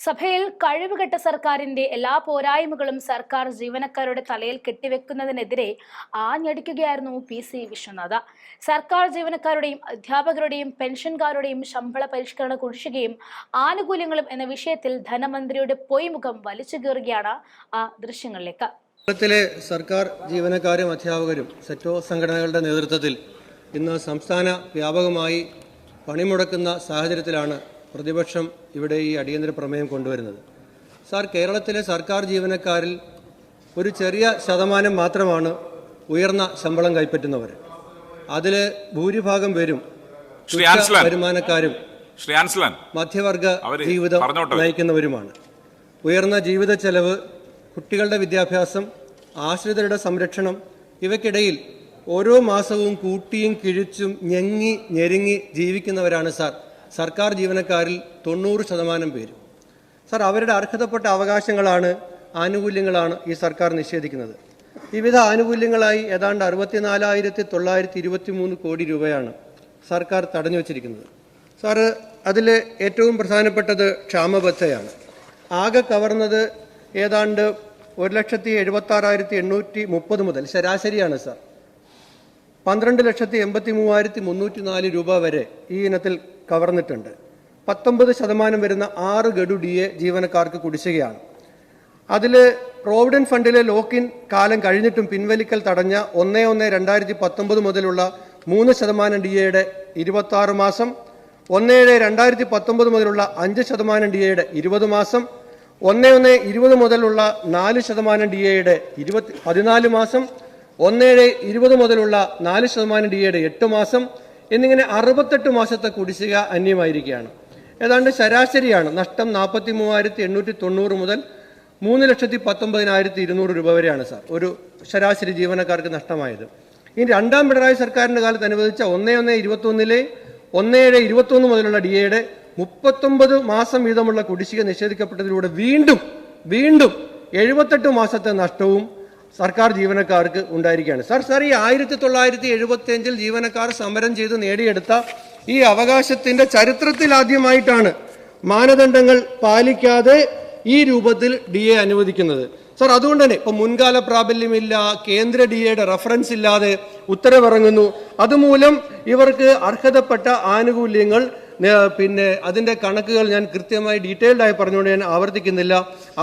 സഭയിൽ കഴിവുകെട്ട സർക്കാരിന്റെ എല്ലാ പോരായ്മകളും സർക്കാർ ജീവനക്കാരുടെ തലയിൽ കെട്ടിവെക്കുന്നതിനെതിരെ ആഞ്ഞടിക്കുകയായിരുന്നു PC വിശ്വനാഥ. സർക്കാർ ജീവനക്കാരുടെയും അധ്യാപകരുടെയും പെൻഷൻകാരുടെയും ശമ്പള പരിഷ്കരണ കുടിശ്ശികയും ആനുകൂല്യങ്ങളും എന്ന വിഷയത്തിൽ ധനമന്ത്രിയുടെ പൊയ്മുഖം വലിച്ചു കീറുകയാണ് ആ ദൃശ്യങ്ങളിലേക്ക്. കേരളത്തിലെ സർക്കാർ ജീവനക്കാരും അധ്യാപകരും സെറ്റോ സംഘടനകളുടെ നേതൃത്വത്തിൽ ഇന്ന് സംസ്ഥാന വ്യാപകമായി പണിമുടക്കുന്ന സാഹചര്യത്തിലാണ് പ്രതിപക്ഷം ഇവിടെ ഈ അടിയന്തര പ്രമേയം കൊണ്ടുവരുന്നത്. സാർ, കേരളത്തിലെ സർക്കാർ ജീവനക്കാരിൽ ഒരു ചെറിയ ശതമാനം മാത്രമാണ് ഉയർന്ന ശമ്പളം കൈപ്പറ്റുന്നവർ. അതിൽ ഭൂരിഭാഗം പേരും വരുമാനക്കാരും മധ്യവർഗ ജീവിതം നയിക്കുന്നവരുമാണ്. ഉയർന്ന ജീവിത ചെലവ്, കുട്ടികളുടെ വിദ്യാഭ്യാസം, ആശ്രിതരുടെ സംരക്ഷണം ഇവയ്ക്കിടയിൽ ഓരോ മാസവും കൂട്ടിയും കിഴിച്ചും ഞെങ്ങി ഞെരുങ്ങി ജീവിക്കുന്നവരാണ് സർക്കാർ ജീവനക്കാരിൽ 90% പേരും. സാർ, അവരുടെ അർഹതപ്പെട്ട അവകാശങ്ങളാണ്, ആനുകൂല്യങ്ങളാണ് ഈ സർക്കാർ നിഷേധിക്കുന്നത്. വിവിധ ആനുകൂല്യങ്ങളായി ഏതാണ്ട് 64,923 കോടി രൂപയാണ് സർക്കാർ തടഞ്ഞു വച്ചിരിക്കുന്നത്. സാറ്, അതിൽ ഏറ്റവും പ്രധാനപ്പെട്ടത് ക്ഷാമബത്തയാണ്. ആകെ കവർന്നത് ഏതാണ്ട് 1,76,830 മുതൽ ശരാശരിയാണ് സാർ 12,83,304 രൂപ വരെ ഈ ഇനത്തിൽ കവർന്നിട്ടുണ്ട്. 19% വരുന്ന 6 ഗഡു DA ജീവനക്കാർക്ക് കുടിശ്ശികയാണ്. അതിൽ പ്രോവിഡന്റ് ഫണ്ടിലെ ലോക്കിൻ കാലം കഴിഞ്ഞിട്ടും പിൻവലിക്കൽ തടഞ്ഞ 1/1/2019 മുതലുള്ള 3% DAയുടെ 26 മാസം, 1/7/2019 മുതലുള്ള 5% DAയുടെ 20 മാസം, 1/1/20 മുതലുള്ള 4% DAയുടെ 14 മാസം, 1/7/20 മുതലുള്ള 4% DAയുടെ 8 മാസം എന്നിങ്ങനെ 68 മാസത്തെ കുടിശ്ശിക അന്യമായിരിക്കുകയാണ്. ഏതാണ്ട് ശരാശരിയാണ് നഷ്ടം 43,890 മുതൽ 3,19,200 രൂപ വരെയാണ് സാർ ഒരു ശരാശരി ജീവനക്കാർക്ക് നഷ്ടമായത്. ഇനി രണ്ടാം പിണറായി സർക്കാരിന്റെ കാലത്ത് അനുവദിച്ച 1/1/21 1/7/21 മുതലുള്ള DAയുടെ 39 മാസം വീതമുള്ള കുടിശ്ശിക നിഷേധിക്കപ്പെട്ടതിലൂടെ വീണ്ടും 78 മാസത്തെ നഷ്ടവും സർക്കാർ ജീവനക്കാർക്ക് ഉണ്ടായിരിക്കുകയാണ്. സാർ, ഈ 1975 ജീവനക്കാർ സമരം ചെയ്ത് നേടിയെടുത്ത ഈ അവകാശത്തിന്റെ ചരിത്രത്തിൽ ആദ്യമായിട്ടാണ് മാനദണ്ഡങ്ങൾ പാലിക്കാതെ ഈ രൂപത്തിൽ DA അനുവദിക്കുന്നത്. സാർ, അതുകൊണ്ട് തന്നെ ഇപ്പൊ മുൻകാല പ്രാബല്യമില്ല, കേന്ദ്ര DAയുടെ റഫറൻസ് ഇല്ലാതെ ഉത്തരവിറങ്ങുന്നു. അതുമൂലം ഇവർക്ക് അർഹതപ്പെട്ട ആനുകൂല്യങ്ങൾ, പിന്നെ അതിന്റെ കണക്കുകൾ ഞാൻ കൃത്യമായി ഡീറ്റെയിൽഡ് ആയി പറഞ്ഞുകൊണ്ട് ഞാൻ ആവർത്തിക്കുന്നില്ല,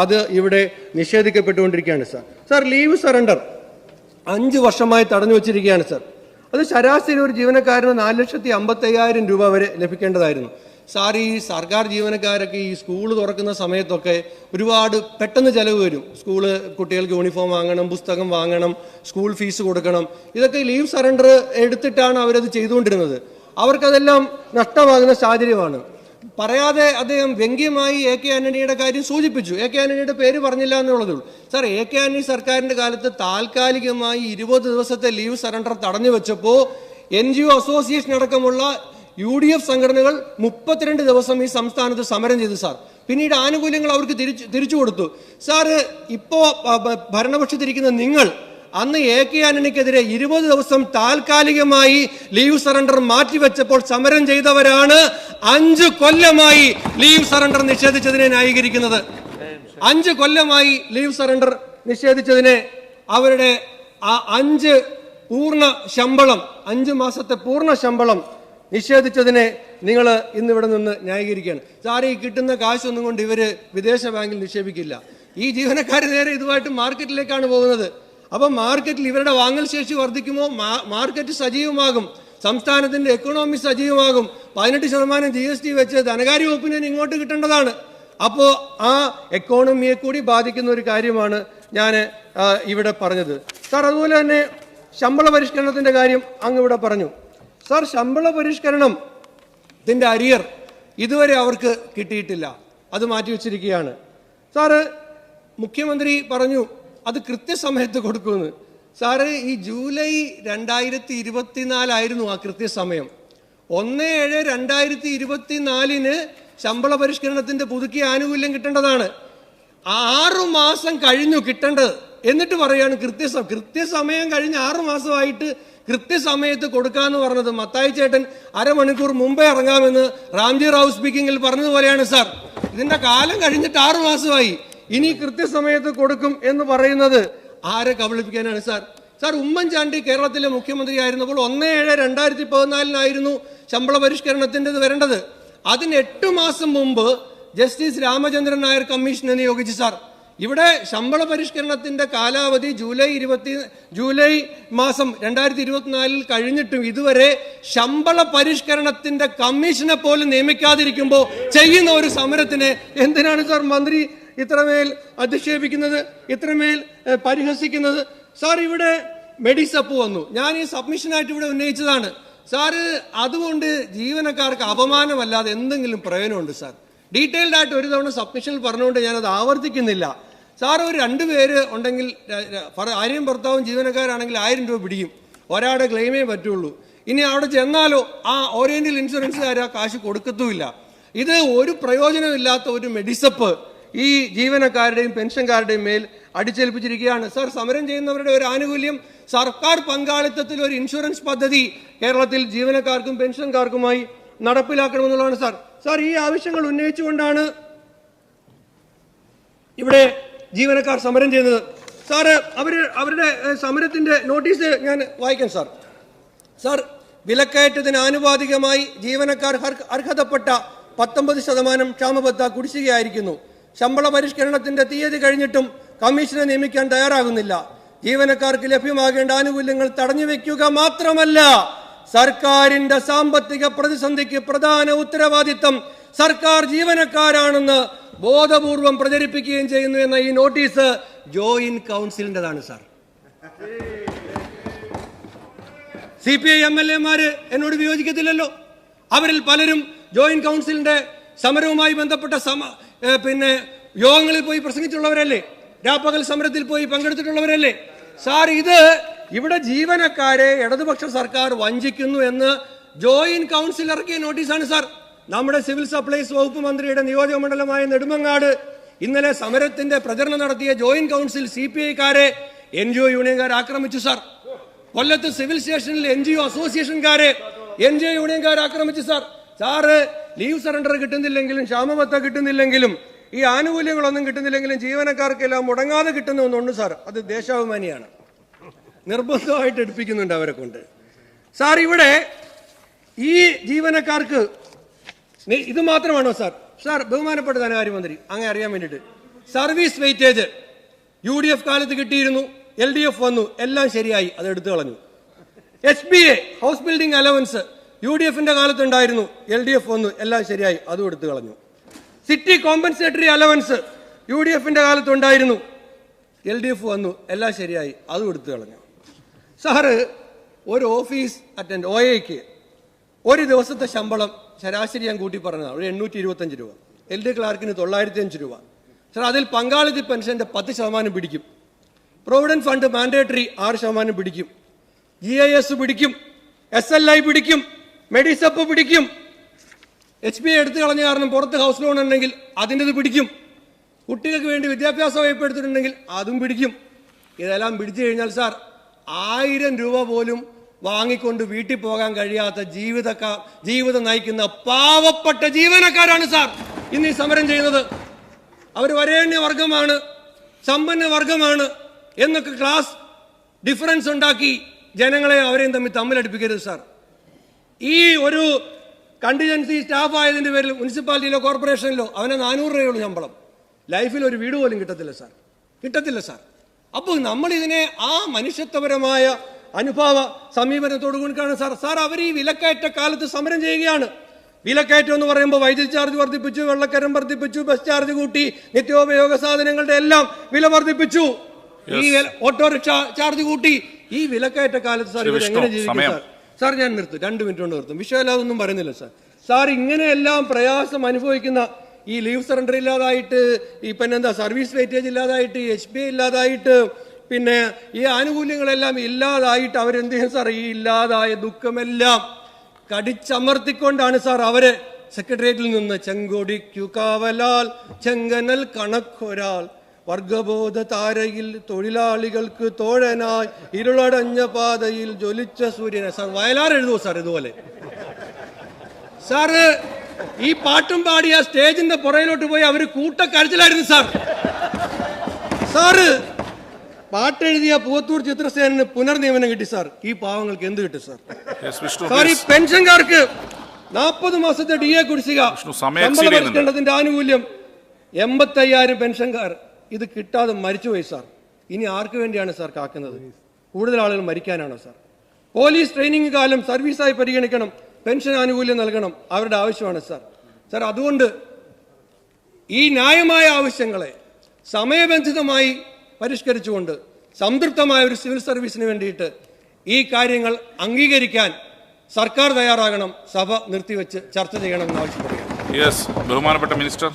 അത് ഇവിടെ നിഷേധിക്കപ്പെട്ടുകൊണ്ടിരിക്കുകയാണ്. സാർ, ലീവ് സറണ്ടർ 5 വർഷമായി തടഞ്ഞു വച്ചിരിക്കുകയാണ്. സാർ, അത് ശരാശരി ഒരു ജീവനക്കാരന് 4,55,000 രൂപ വരെ ലഭിക്കേണ്ടതായിരുന്നു. സാർ, ഈ സർക്കാർ ജീവനക്കാരൊക്കെ ഈ സ്കൂൾ തുറക്കുന്ന സമയത്തൊക്കെ ഒരുപാട് പെട്ടെന്ന് ചെലവ് വരും. സ്കൂള് കുട്ടികൾക്ക് യൂണിഫോം വാങ്ങണം, പുസ്തകം വാങ്ങണം, സ്കൂൾ ഫീസ് കൊടുക്കണം. ഇതൊക്കെ ലീവ് സറണ്ടർ എടുത്തിട്ടാണ് അവരത് ചെയ്തുകൊണ്ടിരുന്നത്. അവർക്കതെല്ലാം നഷ്ടമാകുന്ന സാഹചര്യമാണ്. പറയാതെ അദ്ദേഹം വ്യംഗ്യമായി AK ആന്റണിയുടെ കാര്യം സൂചിപ്പിച്ചു. AK ആന്റണിയുടെ പേര് പറഞ്ഞില്ല എന്നുള്ളതേ ഉള്ളൂ. സാർ, AK ആന്റണി സർക്കാരിന്റെ കാലത്ത് താൽക്കാലികമായി 20 ദിവസത്തെ ലീവ് സറണ്ടർ തടഞ്ഞു വെച്ചപ്പോൾ NGO അസോസിയേഷൻ അടക്കമുള്ള UDF സംഘടനകൾ 32 ദിവസം ഈ സംസ്ഥാനത്ത് സമരം ചെയ്തു. സാർ, പിന്നീട് ആനുകൂല്യങ്ങൾ അവർക്ക് തിരിച്ചു കൊടുത്തു. സാർ, ഇപ്പോ ഭരണപക്ഷത്തിരിക്കുന്ന നിങ്ങൾ അന്ന് AK ആന്റണിക്കെതിരെ 20 ദിവസം താൽക്കാലികമായി ലീവ് സറണ്ടർ മാറ്റിവെച്ചപ്പോൾ സമരം ചെയ്തവരാണ് 5 കൊല്ലമായി ലീവ് സറണ്ടർ നിഷേധിച്ചതിനെ ന്യായീകരിക്കുന്നത്. 5 കൊല്ലമായി ലീവ് സറണ്ടർ നിഷേധിച്ചതിനെ, അവരുടെ ആ 5 പൂർണ്ണ ശമ്പളം, 5 മാസത്തെ പൂർണ്ണ ശമ്പളം നിഷേധിച്ചതിനെ നിങ്ങൾ ഇന്നിവിടെ നിന്ന് ന്യായീകരിക്കുകയാണ്. സാർ, ഈ കിട്ടുന്ന കാശൊന്നും കൊണ്ട് ഇവര് വിദേശ ബാങ്കിൽ നിക്ഷേപിക്കില്ല. ഈ ജീവനക്കാർ നേരെ ഇതുമായിട്ട് മാർക്കറ്റിലേക്കാണ് പോകുന്നത്. അപ്പം മാർക്കറ്റിൽ ഇവരുടെ വാങ്ങൽ ശേഷി വർദ്ധിക്കുമ്പോൾ മാർക്കറ്റ് സജീവമാകും, സംസ്ഥാനത്തിന്റെ എക്കണോമി സജീവമാകും. 18% GST വെച്ച് ധനകാര്യ വകുപ്പിന് ഇങ്ങോട്ട് കിട്ടേണ്ടതാണ്. അപ്പോൾ ആ എക്കോണമിയെ കൂടി ബാധിക്കുന്ന ഒരു കാര്യമാണ് ഞാൻ ഇവിടെ പറഞ്ഞത്. സാർ, അതുപോലെ തന്നെ ശമ്പള പരിഷ്കരണത്തിന്റെ കാര്യം അങ്ങ് ഇവിടെ പറഞ്ഞു. സാർ, ശമ്പള പരിഷ്കരണത്തിന്റെ അരിയർ ഇതുവരെ അവർക്ക് കിട്ടിയിട്ടില്ല, അത് മാറ്റിവെച്ചിരിക്കുകയാണ്. സാറ്, മുഖ്യമന്ത്രി പറഞ്ഞു അത് കൃത്യസമയത്ത് കൊടുക്കുമെന്ന്. സാറ്, ഈ ജൂലൈ 2024 ആയിരുന്നു ആ കൃത്യസമയം. 1/7/2024 ശമ്പള പരിഷ്കരണത്തിന്റെ പുതുക്കിയ ആനുകൂല്യം കിട്ടേണ്ടതാണ്. 6 മാസം കഴിഞ്ഞു കിട്ടേണ്ടത്. എന്നിട്ട് പറയാണ് കൃത്യസമയം കഴിഞ്ഞ് 6 മാസമായിട്ട് കൃത്യസമയത്ത് കൊടുക്കാന്ന് പറഞ്ഞത്. മത്തായി ചേട്ടൻ അരമണിക്കൂർ മുമ്പേ ഇറങ്ങാമെന്ന് റാംജി റാവു സ്പീക്കിങ്ങിൽ പറഞ്ഞതുപോലെയാണ് സാർ. ഇതിന്റെ കാലം കഴിഞ്ഞിട്ട് 6 മാസമായി. ഇനി കൃത്യസമയത്ത് കൊടുക്കും എന്ന് പറയുന്നത് ആരെ കബളിപ്പിക്കാനാണ് സാർ? സാർ, ഉമ്മൻചാണ്ടി കേരളത്തിലെ മുഖ്യമന്ത്രി ആയിരുന്നപ്പോൾ 1/7/2014 ശമ്പള പരിഷ്കരണത്തിൻ്റെത് വരേണ്ടത്. അതിന് 8 മാസം മുമ്പ് ജസ്റ്റിസ് രാമചന്ദ്രൻ നായർ കമ്മീഷനെ നിയോഗിച്ചു സാർ. ഇവിടെ ശമ്പള പരിഷ്കരണത്തിന്റെ കാലാവധി ജൂലൈ മാസം 2024 കഴിഞ്ഞിട്ടും ഇതുവരെ ശമ്പള പരിഷ്കരണത്തിന്റെ കമ്മീഷനെ പോലും നിയമിക്കാതിരിക്കുമ്പോൾ ചെയ്യുന്ന ഒരു സമരത്തിനെ എന്തിനാണ് സാർ മന്ത്രി ഇത്രമേൽ അധിക്ഷേപിക്കുന്നത്, ഇത്രമേൽ പരിഹസിക്കുന്നത്? സാർ, ഇവിടെ മെഡിസപ്പ് വന്നു. ഞാൻ ഈ സബ്മിഷനായിട്ട് ഇവിടെ ഉന്നയിച്ചതാണ് സാറ്. അതുകൊണ്ട് ജീവനക്കാർക്ക് അപമാനമല്ലാതെ എന്തെങ്കിലും പ്രയോജനമുണ്ട് സാർ? ഡീറ്റെയിൽഡ് ആയിട്ട് ഒരു തവണ സബ്മിഷനിൽ പറഞ്ഞുകൊണ്ട് ഞാനത് ആവർത്തിക്കുന്നില്ല. സാർ, ഒരു 2 പേര് ഉണ്ടെങ്കിൽ, ഭാര്യയും ഭർത്താവും ജീവനക്കാരാണെങ്കിൽ 1000 രൂപ പിടിക്കും. ഒരാളുടെ ക്ലെയിമേ പറ്റുള്ളൂ. ഇനി അവിടെ ചെന്നാലോ ആ ഓറിയന്റൽ ഇൻഷുറൻസുകാർ ആ കാശ് കൊടുക്കത്തുമില്ല. ഇത് ഒരു പ്രയോജനമില്ലാത്ത ഒരു മെഡിസപ്പ് ഈ ജീവനക്കാരുടെയും പെൻഷൻകാരുടെയും മേൽ അടിച്ചേൽപ്പിച്ചിരിക്കുകയാണ്. സാർ, സമരം ചെയ്യുന്നവരുടെ ഒരു ആനുകൂല്യം സർക്കാർ പങ്കാളിത്തത്തിൽ ഒരു ഇൻഷുറൻസ് പദ്ധതി കേരളത്തിൽ ജീവനക്കാർക്കും പെൻഷൻകാർക്കുമായി നടപ്പിലാക്കണമെന്നുള്ളതാണ് സാർ. സാർ, ഈ ആവശ്യങ്ങൾ ഉന്നയിച്ചുകൊണ്ടാണ് ഇവിടെ ജീവനക്കാർ സമരം ചെയ്യുന്നത്. സാറ്, അവരുടെ സമരത്തിന്റെ നോട്ടീസ് ഞാൻ വായിക്കാം സാർ. സാർ, വിലക്കയറ്റത്തിന് ആനുപാതികമായി ജീവനക്കാർ അർഹതപ്പെട്ട 19% ക്ഷാമബത്ത കുടിശ്ശികയായിരിക്കുന്നു. ശമ്പള പരിഷ്കരണത്തിന്റെ തീയതി കഴിഞ്ഞിട്ടും കമ്മീഷനെ നിയമിക്കാൻ തയ്യാറാകുന്നില്ല. ജീവനക്കാർക്ക് ലഭ്യമാകേണ്ട ആനുകൂല്യങ്ങൾ തടഞ്ഞുവെക്കുക മാത്രമല്ല, സർക്കാരിന്റെ സാമ്പത്തിക പ്രതിസന്ധിക്ക് പ്രധാന ഉത്തരവാദിത്തം സർക്കാർ ജീവനക്കാരാണെന്ന് ബോധപൂർവം പ്രചരിപ്പിക്കുകയും ചെയ്യുന്നു എന്ന ഈ നോട്ടീസ് ജോയിന്റ് കൗൺസിലിൻ്റെതാണ് സാർ. CPI MLA-മാര് എന്നോട് വിയോജിക്കത്തില്ലല്ലോ. അവരിൽ പലരും ജോയിന്റ് കൗൺസിലിന്റെ സമരവുമായി ബന്ധപ്പെട്ട യോഗങ്ങളിൽ പോയി പ്രസംഗിച്ചുള്ളവരല്ലേ? രാപ്പകൽ സമരത്തിൽ പോയി പങ്കെടുത്തിട്ടുള്ളവരല്ലേ? സാർ, ഇത് ഇവിടെ ജീവനക്കാരെ ഇടതുപക്ഷ സർക്കാർ വഞ്ചിക്കുന്നു എന്ന് ജോയിന്റ് കൗൺസിൽ ഇറക്കിയ നോട്ടീസാണ് സാർ. നമ്മുടെ സിവിൽ സപ്ലൈസ് വകുപ്പ് മന്ത്രിയുടെ നിയോജക മണ്ഡലമായ നെടുമങ്ങാട് ഇന്നലെ സമരത്തിന്റെ പ്രചരണം നടത്തിയ ജോയിന്റ് കൗൺസിൽ CPI-കാരെ NGO യൂണിയൻകാർ ആക്രമിച്ചു സാർ. കൊല്ലത്ത് സിവിൽ സ്റ്റേഷനിൽ NGO അസോസിയേഷൻകാരെ NGO യൂണിയൻകാർ ആക്രമിച്ചു സാർ. സാറ്, ലീവ് സറണ്ടർ കിട്ടുന്നില്ലെങ്കിലും ക്ഷാമബത്ത കിട്ടുന്നില്ലെങ്കിലും ഈ ആനുകൂല്യങ്ങളൊന്നും കിട്ടുന്നില്ലെങ്കിലും ജീവനക്കാർക്കെല്ലാം മുടങ്ങാതെ കിട്ടുന്ന ഒന്നുണ്ട് സാർ. അത് ദേശാഭിമാനിയാണ്. നിർബന്ധമായിട്ട് എടുപ്പിക്കുന്നുണ്ട് അവരെ കൊണ്ട്. സാർ, ഇവിടെ ഈ ജീവനക്കാർക്ക് ഇത് മാത്രമാണോ സാർ? സാർ, ബഹുമാനപ്പെട്ട ധനകാര്യമന്ത്രി, അങ്ങനെ അറിയാൻ വേണ്ടിയിട്ട് സർവീസ് വെയിറ്റേജ് UDF കാലത്ത് കിട്ടിയിരുന്നു, LDF വന്നു, എല്ലാം ശരിയായി, അത് എടുത്തു കളഞ്ഞു. HBA ഹൗസ് ബിൽഡിംഗ് അലവൻസ് UDF-ന്റെ കാലത്തുണ്ടായിരുന്നു, LDF വന്നു, എല്ലാം ശരിയായി, അതും എടുത്തു കളഞ്ഞു. സിറ്റി കോമ്പൻസേറ്ററി അലവൻസ് UDF-ന്റെ കാലത്തുണ്ടായിരുന്നു, LDF വന്നു, എല്ലാം ശരിയായി, അതും എടുത്തു കളഞ്ഞു. സാറ്, ഒരു ഓഫീസ് അറ്റൻഡ് OAക്ക് ഒരു ദിവസത്തെ ശമ്പളം ശരാശരി ഞാൻ കൂട്ടി പറഞ്ഞതാണ് ഒരു 825 രൂപ. LD ക്ലാർക്കിന് 905 രൂപ. സാർ, അതിൽ പങ്കാളിത്ത പെൻഷന്റെ 10% പിടിക്കും. പ്രൊവിഡന്റ് ഫണ്ട് മാൻഡേറ്ററി 6% പിടിക്കും. GIS പിടിക്കും, SLI പിടിക്കും, മെഡിസപ്പ് പിടിക്കും. HBA എടുത്തു കളഞ്ഞ കാരണം പുറത്ത് ഹൗസ് ലോൺ ഉണ്ടെങ്കിൽ അതിൻ്റെത് പിടിക്കും. കുട്ടികൾക്ക് വേണ്ടി വിദ്യാഭ്യാസ വായ്പ എടുത്തിട്ടുണ്ടെങ്കിൽ അതും പിടിക്കും. ഇതെല്ലാം പിടിച്ചു കഴിഞ്ഞാൽ സാർ, 1000 രൂപ പോലും വാങ്ങിക്കൊണ്ട് വീട്ടിൽ പോകാൻ കഴിയാത്ത ജീവിതം നയിക്കുന്ന പാവപ്പെട്ട ജീവനക്കാരാണ് സാർ ഇന്ന് ഈ സമരം ചെയ്യുന്നത്. അവർ വരേണ്യ വർഗമാണ്, സമ്പന്ന വർഗമാണ് എന്നൊക്കെ ക്ലാസ് ഡിഫറൻസ് ഉണ്ടാക്കി ജനങ്ങളെ അവരെയും തമ്മിലടിപ്പിക്കരുത് സാർ. ഈ ഒരു കണ്ടിജൻസി സ്റ്റാഫ് ആയതിന്റെ പേരിൽ മുനിസിപ്പാലിറ്റിയിലോ കോർപ്പറേഷനിലോ അവനെ 400 രൂപയുള്ള ശമ്പളം, ലൈഫിൽ ഒരു വീട് പോലും കിട്ടത്തില്ല സാർ. അപ്പോൾ നമ്മൾ ഇതിനെ ആ മനുഷ്യത്വപരമായ അനുഭാവ സമീപനത്തോടു കൂടിയാണ് സാർ അവർ ഈ വിലക്കയറ്റ കാലത്ത് സമരം ചെയ്യുകയാണ്. വിലക്കയറ്റം എന്ന് പറയുമ്പോൾ വൈദ്യുതി ചാർജ് വർദ്ധിപ്പിച്ചു, വെള്ളക്കരം വർദ്ധിപ്പിച്ചു, ബസ് ചാർജ് കൂട്ടി, നിത്യോപയോഗ സാധനങ്ങളുടെ എല്ലാം വില വർദ്ധിപ്പിച്ചു, ഈ ഓട്ടോറിക്ഷ ചാർജ് കൂട്ടി. ഈ വിലക്കയറ്റ കാലത്ത് സാർ ഇവർ എങ്ങനെ ജീവിക്കും സാർ? ഞാൻ നിർത്തും, 2 മിനിറ്റ് കൊണ്ട് നിർത്തും. വിഷയമല്ലാതൊന്നും പറയുന്നില്ല സാർ. ഇങ്ങനെയെല്ലാം പ്രയാസം അനുഭവിക്കുന്ന ഈ ലീവ് സറണ്ടർ ഇല്ലാതായിട്ട്, ഈ സർവീസ് വെയിറ്റേജ് ഇല്ലാതായിട്ട്, HBA ഇല്ലാതായിട്ട്, പിന്നെ ഈ ആനുകൂല്യങ്ങളെല്ലാം ഇല്ലാതായിട്ട് അവരെന്ത് ചെയ്യും സാർ? ഈ ഇല്ലാതായ ദുഃഖമെല്ലാം കടിച്ചമർത്തിക്കൊണ്ടാണ് സാർ അവര് സെക്രട്ടേറിയറ്റിൽ നിന്ന് ചെങ്കൊടിക്കു കാവലാൽ ചെങ്കനൽ കണക്കൊരാൾ വർഗബോധ താരയിൽ തൊഴിലാളികൾക്ക് തോഴനായി ഇരുളടഞ്ഞ പാതയിൽ ജ്വലിച്ച സൂര്യനെ. സാർ, വയലാർ എഴുതുമോ സാർ ഇതുപോലെ? സാറ് ഈ പാട്ടും പാടി ആ സ്റ്റേജിന്റെ പുറയിലോട്ട് പോയി അവർ കൂട്ടക്കരച്ചിലായിരുന്നു സാർ. സാറ് പാട്ടെഴുതിയ പൂവത്തൂർ ചിത്രസേനന് പുനർനിയമനം കിട്ടി സാർ. ഈ പാവങ്ങൾക്ക് എന്ത് കിട്ടും സാർ? സാർ, ഈ പെൻഷൻകാർക്ക് 40 മാസത്തെ DA കുടിശ്ശിക ശമ്പളത്തിന്റെ ആനുകൂല്യം 85,000 പെൻഷൻകാർ ഇത് കിട്ടാതെ മരിച്ചുപോയി സാർ. ഇനി ആർക്ക് വേണ്ടിയാണ് സാർ കാക്കുന്നത്? കൂടുതൽ ആളുകൾ മരിക്കാനാണോ സാർ? പോലീസ് ട്രെയിനിങ് കാലം സർവീസായി പരിഗണിക്കണം, പെൻഷൻ ആനുകൂല്യം നൽകണം, അവരുടെ ആവശ്യമാണ് സാർ. സാർ, അതുകൊണ്ട് ഈ ന്യായമായ ആവശ്യങ്ങളെ സമയബന്ധിതമായി പരിഷ്കരിച്ചുകൊണ്ട് സംതൃപ്തമായ ഒരു സിവിൽ സർവീസിന് വേണ്ടിയിട്ട് ഈ കാര്യങ്ങൾ അംഗീകരിക്കാൻ സർക്കാർ തയ്യാറാകണം. സഭ നിർത്തിവെച്ച് ചർച്ച ചെയ്യണമെന്ന് ആവശ്യപ്പെടുകയാണ്. ബഹുമാനപ്പെട്ട മിനിസ്റ്റർ.